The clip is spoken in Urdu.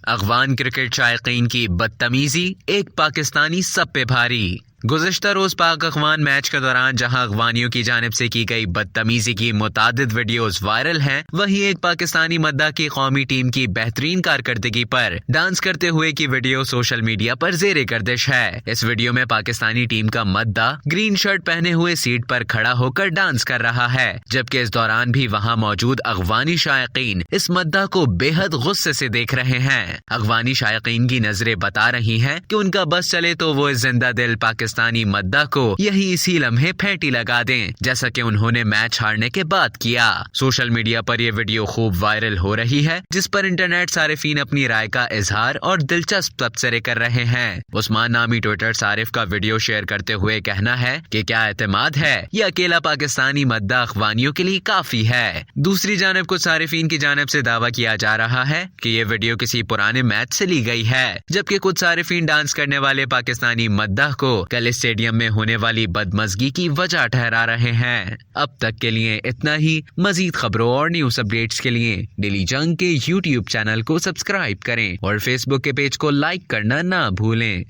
افغان کرکٹ شائقین کی بدتمیزی، ایک پاکستانی سب پہ بھاری۔ گزشتہ روز پاک افغان میچ کے دوران جہاں افغانیوں کی جانب سے کی گئی بدتمیزی کی متعدد ویڈیوز وائرل ہیں، وہیں ایک پاکستانی مداح کی قومی ٹیم کی بہترین کارکردگی پر ڈانس کرتے ہوئے کی ویڈیو سوشل میڈیا پر زیر گردش ہے۔ اس ویڈیو میں پاکستانی ٹیم کا مداح گرین شرٹ پہنے ہوئے سیٹ پر کھڑا ہو کر ڈانس کر رہا ہے، جبکہ اس دوران بھی وہاں موجود افغانی شائقین اس مداح کو بے حد غصے سے دیکھ رہے ہیں۔ افغانی شائقین کی نظریں بتا رہی ہیں کہ ان کا بس چلے تو وہ اس زندہ دل پاکستانی مداح کو یہی اسی لمحے پھینٹی لگا دیں، جیسا کہ انہوں نے میچ ہارنے کے بعد کیا۔ سوشل میڈیا پر یہ ویڈیو خوب وائرل ہو رہی ہے، جس پر انٹرنیٹ صارفین اپنی رائے کا اظہار اور دلچسپ تبصرے کر رہے ہیں۔ عثمان نامی ٹویٹر صارف کا ویڈیو شیئر کرتے ہوئے کہنا ہے کہ کیا اعتماد ہے، یہ اکیلا پاکستانی مداح افغانیوں کے لیے کافی ہے۔ دوسری جانب کچھ صارفین کی جانب سے دعویٰ کیا جا رہا ہے کہ یہ ویڈیو کسی پرانے میچ سے لی گئی ہے، جبکہ کچھ صارفین ڈانس کرنے والے پاکستانی مداح کو کل اسٹیڈیم میں ہونے والی بدمزگی کی وجہ ٹھہرا رہے ہیں۔ اب تک کے لیے اتنا ہی۔ مزید خبروں اور نیوز اپڈیٹس کے لیے ڈیلی جنگ کے یوٹیوب چینل کو سبسکرائب کریں اور فیس بک کے پیج کو لائک کرنا نہ بھولیں۔